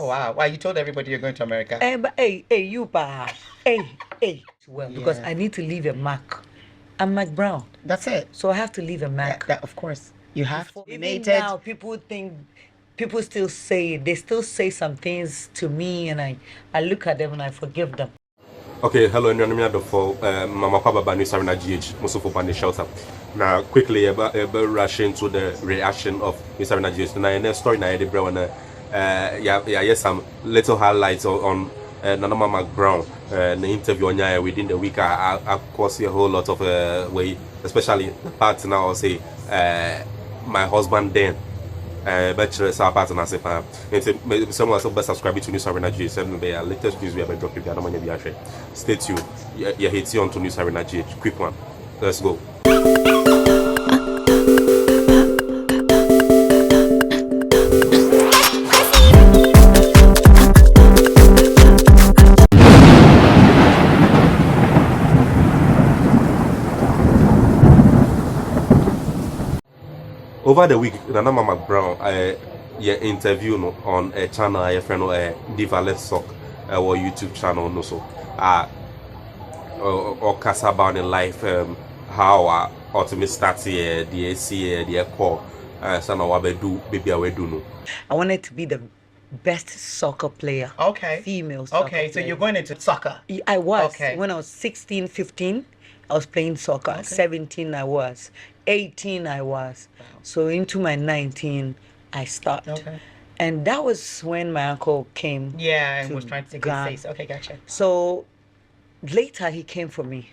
wow. Why you told everybody you're going to America? But you pa. Well, because I need to leave a mark. I'm Mcbrown. That's it. So I have to leave a mark. That, of course. You have to. Even now, people still they still say some things to me, and I look at them and I forgive them. Okay, hello, I'm Nana for Mama Papa News Arena GH, Musofo Bani Shelter. Now, quickly, about rush into the reaction of Miss Arena GH. Now, in the story, now, yes, some little highlights on Nana Ama Mcbrown, the interview on within the week. I course a whole lot of way, especially the part now, I'll say, my husband then. Bachelor our partner as if someone also best subscribe to News Arena GH. Latest news we have dropped. Stay tuned. You're hitting on to News Arena GH. Quick one. Let's go. Over the week, Nana Ama Mcbrown, interview on a channel, a friend, Diva Let's Sock, or YouTube channel, no so, or cast about in life, how ultimate start here, the AC, the core, so now what do, baby, I will do no. I wanted to be the best soccer player. Okay. Female soccer player. So you're going into soccer? I was. Okay. When I was 16, 15, I was playing soccer. Okay. 17, I was. 18, I was. Wow. So into my 19, I started. Okay. And that was when my uncle came. Yeah, and was trying to take his face. Okay, gotcha. So later he came for me,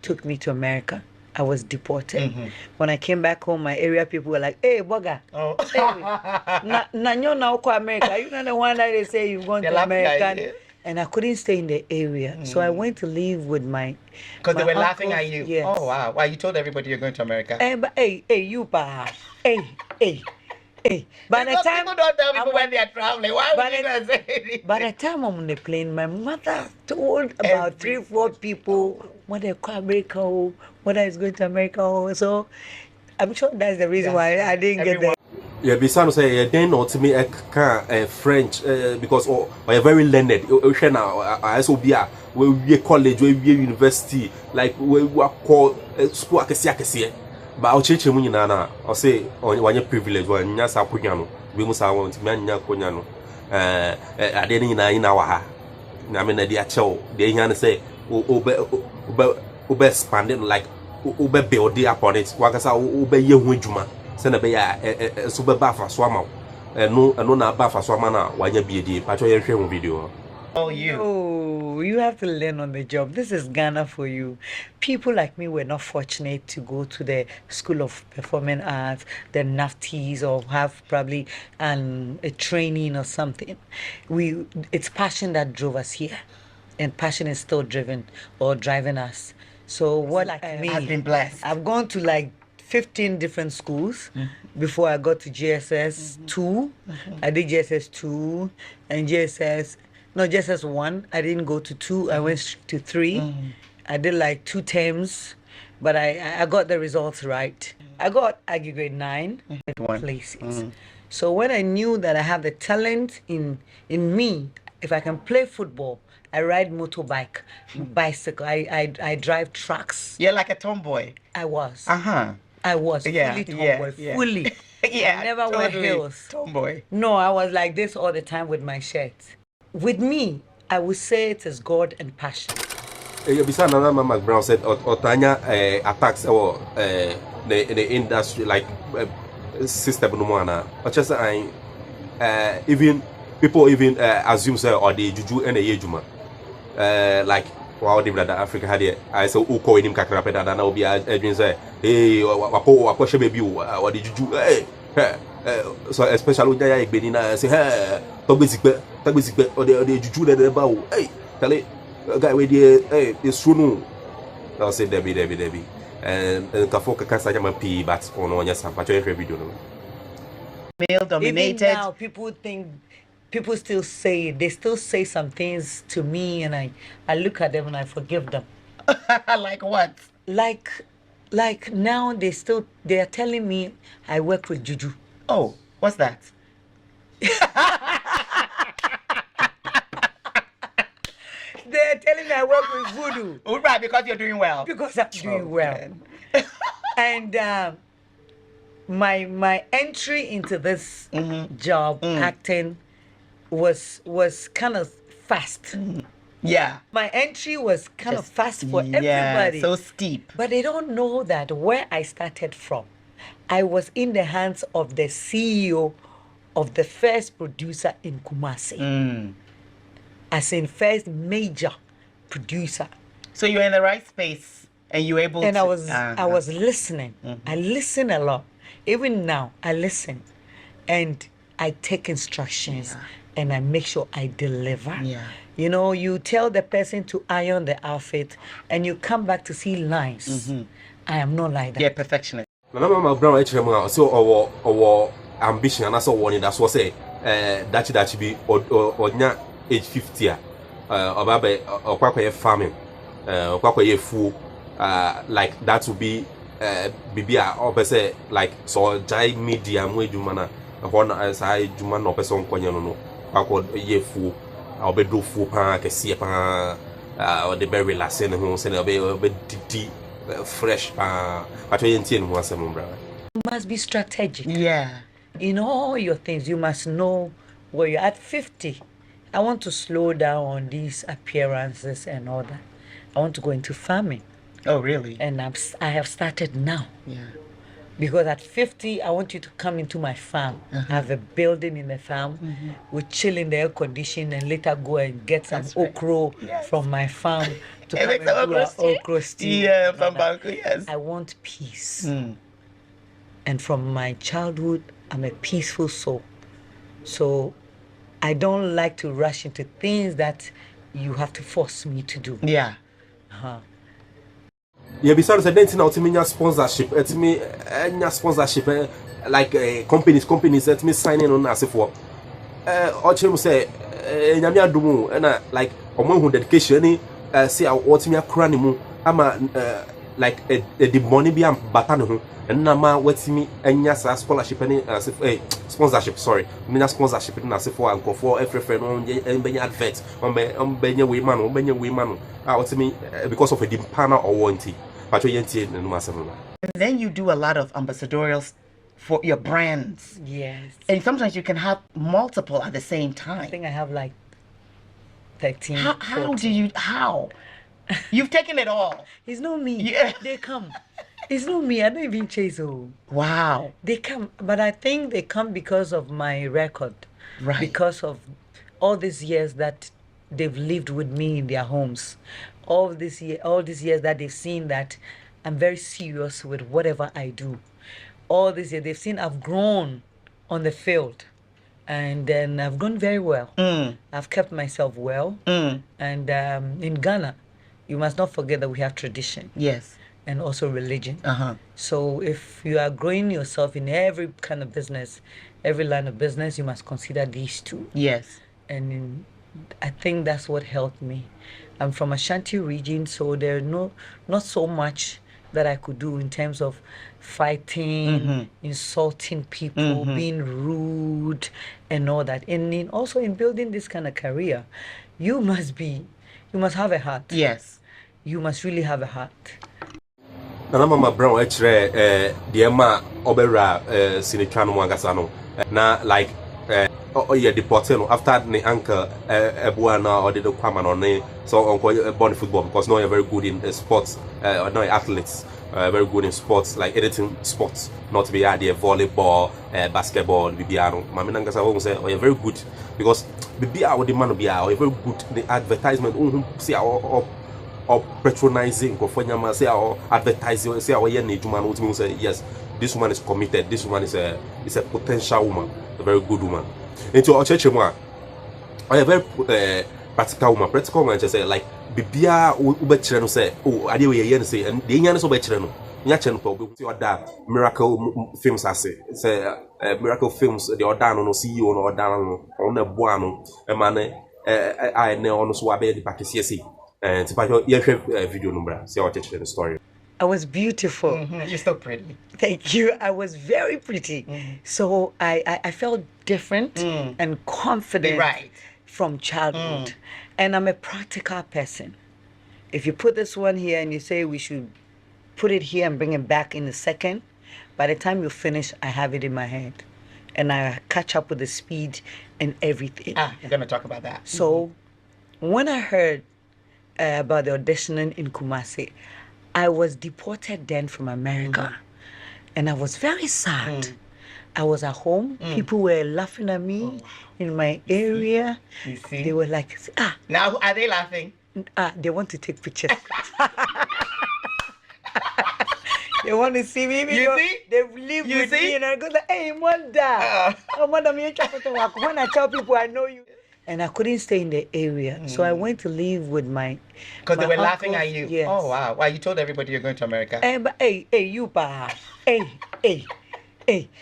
took me to America. I was deported. When I came back home, my area people were like, "Hey, Boga, you're now to America. You're not the one that they say you've gone to America." And I couldn't stay in the area, so I went to live with my. Because they were laughing at you. Yes. Oh wow! Why you told everybody you're going to America? But you pa, By the time people don't tell people when they are traveling, why would you not say anything? By the time I'm on the plane, my mother told about 3-4 people what they call America, what is going to America. So I'm sure that's the reason why I didn't get there. Yeah, Bisano say then or to me French because you're very learned. I also be we college, we university, like we call school akesi. But I'll change mu nyina I'll say on your privilege when nya sa konya no we mu sa won ti nya konya no ade ni nyina wa ha na me na dia chew de hia ne say obe expanding like obe build upon it wakasa obe ye hu adwuma se na be ya so be ba fa so ama no na ba fa so ama na wanya biedie pa cho ye hwe hu video. Oh, you have to learn on the job. This is Ghana for you. People like me were not fortunate to go to the School of Performing Arts, the NAFTIs, or have probably a training or something. It's passion that drove us here, and passion is still driving us. So what me? I've been blessed. I've gone to like 15 different schools before I got to GSS 2. I did GSS 2 and GSS 1. I didn't go to 2. I went to 3. I did like 2 terms, but I got the results right. I got grade 9 places. So when I knew that I have the talent in me, if I can play football, I ride motorbike, bicycle. I drive trucks. You're like a tomboy. I was. I was fully tomboy, fully. Yeah, I never wore heels. Tomboy. No, I was like this all the time with my shirts. With me, I would say it is God and passion. Bisa Nana Ama Mcbrown said Otanya attacks or the industry like system no more. But just even people assume say or the juju and the yejuma like wow the brother Africa had it. I say uko inim kakra peda na obi adwin say hey wako she baby or the juju so especially when you gbeni na say hey tagbezikpe or the juju de ba o hey tell it guy we dey it's true. I'll say Debbie and kafo kaka sa jama pi but on onya sampa cho video no male dominated. Even now people still say some things to me, and I look at them and I forgive them. Like what? Like now they are telling me I work with juju. Oh, what's that? I work with voodoo. Oh, right, because you're doing well. Because I'm doing well. Okay. And my entry into this job, acting, was kind of fast. Yeah. My entry was kind of fast for Yeah, everybody. so steep. But they don't know that where I started from, I was in the hands of the CEO of the first producer in Kumasi. As in first major producer. So you're in the right space and you're able and to... I was listening. I listen a lot. Even now, I listen. And I take instructions and I make sure I deliver. Yeah. You know, you tell the person to iron the outfit and you come back to see lines. I am not like that. Yeah, perfectionist. Nana Ama Mcbrown actually mo so our ambition and so one that's what say that be onya age 50 obabe okwakoye farming okwakoye food like that would be bibia opese like so jai media mu eduma na ho sai eduma na opese onkonye no kwakoye food obedo food pa kese pa the very relaxing ho se na obe didi fresh but you must be strategic. Yeah. In all your things, you must know where you're at 50. I want to slow down on these appearances and all that. I want to go into farming. Oh, really? And I have started now. Yeah. Because at 50, I want you to come into my farm. I have a building in the farm. We chill in the air condition and later go and get some okra from my farm to come and do our okra stew. Yeah, from Banco, yes. I want peace. And from my childhood, I'm a peaceful soul. So I don't like to rush into things that you have to force me to do. Yeah. Yeah, besides the dating out to sponsorship, it's me sponsorship like companies let me sign in on as if for or say nyamia dumu and like omo dedication say what me akura nimu ama like the money be am bata ne ho and na ma wetimi anya scholarship any as if sponsorship sorry me sponsorship na as if for anko for every friend on benya advert on benya we man what me because of a partner or warranty. And then you do a lot of ambassadorials for your brands. Yes. And sometimes you can have multiple at the same time. I think I have like 13. How do you, how? You've taken it all. It's not me. Yeah. They come. It's not me. I don't even chase home. Wow. They come. But I think they come because of my record. Right. Because of all these years that they've lived with me in their homes. All these years that they've seen that I'm very serious with whatever I do. All these years they've seen I've grown on the field, and then I've grown very well. I've kept myself well, and in Ghana, you must not forget that we have tradition. Yes. And also religion. So if you are growing yourself in every kind of business, every line of business, you must consider these two. Yes. And I think that's what helped me. I'm from Ashanti region, so there's not so much that I could do in terms of fighting, insulting people, being rude, and all that. And also in building this kind of career, you must have a heart. Yes. You must really have a heart. Nana Ama Mcbrown actually the ma obera sinitwa no angasa no na like oh yeah deported after the uncle Ebuana or the Kwama on so uncle born football because now you're very good in sports no athletes very good in sports like editing sports not to be idea volleyball basketball bibiano mama nangasa won say oh you're very good because bibia wo the man bia you're very good the advertisement see or patronizing for nyama say our advertising say our year juma no say yes this woman is committed, this woman is a potential woman, a very good woman. Into our church moi a very practical woman just say like bibia ubetire no say oh ade we ye say and the nya no so betire no nya che no pa obi see oda miracle films ase say miracle films the oda no CEO no oda no on na boa no e ma ne I know on so abe the pakisi and video number see our church the story. I was beautiful. You're so pretty. Thank you. I was very pretty. So I felt different and confident from childhood. And I'm a practical person. if you put this one here and you say we should put it here and bring it back in a second, by the time you finish, I have it in my head. And I catch up with the speed and everything. We're going to talk about that. So when I heard about the auditioning in Kumasi, I was deported then from America. And I was very sad. I was at home. People were laughing at me in my area. You see? They were like, Now, are they laughing? They want to take pictures. They want to see me. You see? They live You with see? me and I go like, hey, Manda. Manda, when I tell people I know you. And I couldn't stay in the area. So I went to live with my Because they my were laughing at uncles. you. Yes. Oh, wow. Why, you told everybody you're going to America? But hey, you pa. Hey.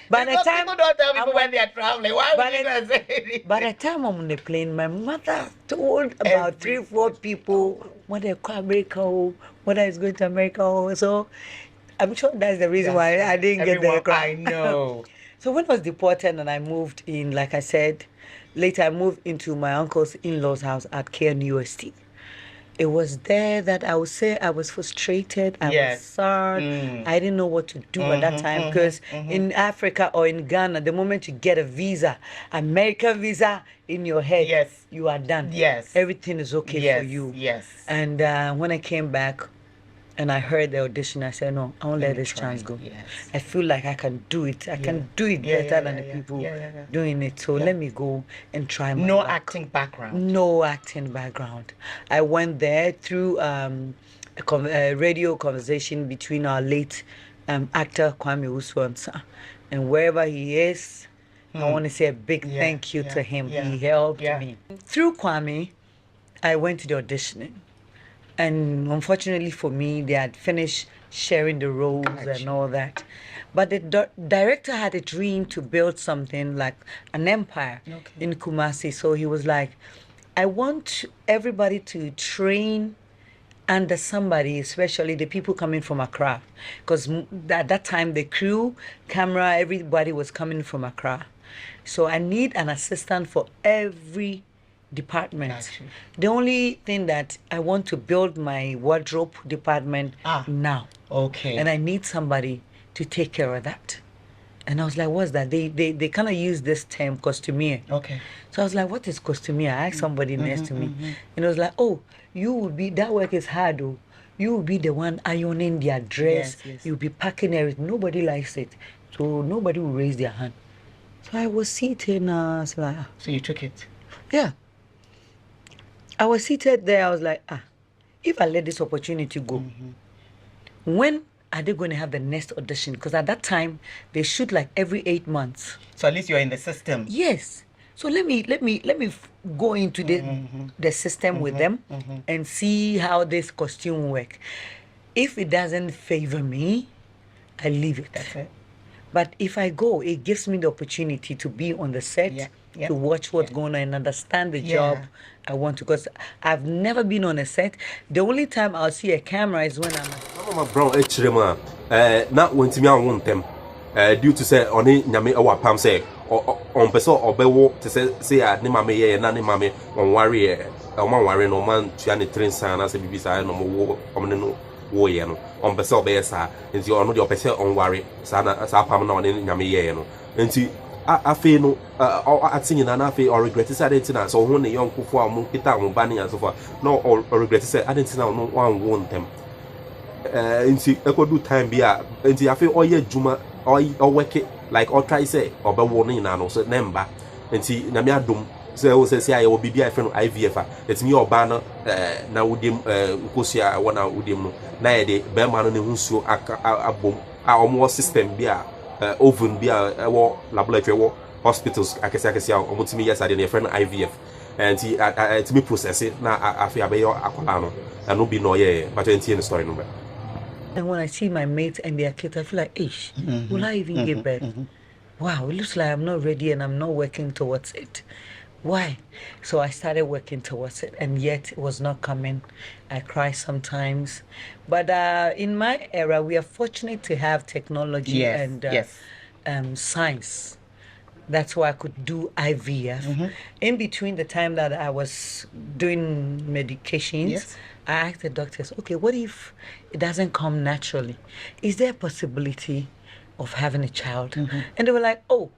By the Because time people don't tell people I'm when they are traveling. Why would you not say anything? by the time I'm on the plane, my mother told about 3-4 people whether America or whether it's going to America or so. I'm sure that's the reason why I didn't get there. I know. So when I was deported and I moved in, like I said, later I moved into my uncle's in-laws house at KNUST. It was there that I would say I was frustrated. I was sad. I didn't know what to do at that time because in Africa or in Ghana, the moment you get a visa, American visa in your head, you are done. Yes. Everything is okay for you. Yes. And when I came back and I heard the audition, I said, no, I won't let this chance go. Yes. I feel like I can do it. I can do it better than the people doing it. So let me go and try my luck. Acting background. No acting background. I went there through a radio conversation between our late actor Kwame Uswamsa. And wherever he is, I want to say a big thank you to him. He helped me. Through Kwame, I went to the auditioning. And unfortunately for me, they had finished sharing the roles and all that. But the director had a dream to build something like an empire in Kumasi. So he was like, I want everybody to train under somebody, especially the people coming from Accra. Because at that time, the crew, camera, everybody was coming from Accra. So I need an assistant for every department. Gotcha. The only thing that I want to build my wardrobe department now. Okay. And I need somebody to take care of that. And I was like, what's that? They kind of use this term, costumier. Okay. So I was like, what is costumier? I asked somebody next to me. And it was like, oh, you will be, that work is hard, oh. You will be the one ironing their dress. Yes. You'll be packing everything. Nobody likes it. So nobody will raise their hand. So I was sitting, I was like, So you took it? Yeah. I was seated there. I was like, if I let this opportunity go, when are they going to have the next audition? Because at that time, they shoot like every 8 months. So at least you're in the system. Yes. So let me go into the system with them and see how this costume work. If it doesn't favor me, I leave it. That's it. But if I go, it gives me the opportunity to be on the set, to watch what's going on and understand the job I want to. Because I've never been on a set. The only time I'll see a camera is when I'm Ama Mcbrown echirema na wontimi anwo ntem due to say oni nyame e wapam say on pese obewo te say ya ne mame ye na ne mame on ware e o man ware no man tua ne train san na say bibisa no mo wo omne no wo ye no on pese obeye sa nti ono de opese on ware sa na sa pam na oni nyame ye no nti afi no atinyina na afi or regret say adentina so ho ne yonkofo a mo kita mo ba ne yan so fa no or regret say adentina no wan wo ntem nti ekodu time bia nti afi oye juma or work it like or try say obewo no ina no so nemba nti na me adom say o say aye wo bibia afi no IVF etimi oba no na wudem nkosia wona wudem no na ye de be ma no ne hunsuo abom omo system bia oven bia wo laboratory wo hospitals akese omutimi yesa de ne friend IVF nti etimi process na afi abeyo akola no no be no ye but enti in story no. And when I see my mates and their kids, I feel like, will I even give birth? Wow, it looks like I'm not ready and I'm not working towards it. Why? So I started working towards it, and yet it was not coming. I cry sometimes. But in my era, we are fortunate to have technology and science. That's why I could do IVF. In between the time that I was doing medications, I asked the doctors, okay, what if it doesn't come naturally? Is there a possibility of having a child? And they were like, oh,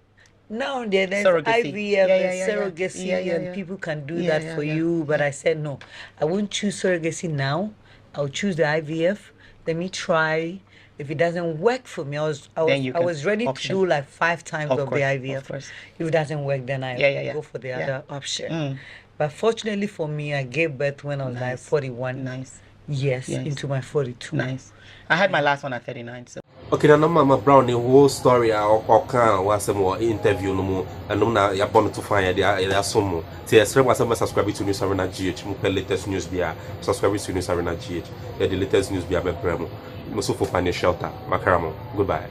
now there's Surrogacy. IVF and surrogacy, and people can do that for you. But I said, no, I won't choose surrogacy now. I'll choose the IVF. Let me try. If it doesn't work for me, I was ready to do like 5 times of the IVF. Of course. If it doesn't work, then I go for the other option. But fortunately for me, I gave birth when I was like 41. Nice. Yes, into my 42. Nice. I had my last one at 39. So. Okay, Nana Ama Mcbrown, the whole story or can was some interview no more, and no ya born to find there some more. See, subscribe to News Arena GH, the latest news beer, subscribe to News Arena GH, the latest news beer, Most for find a shelter, Macaramo. Goodbye.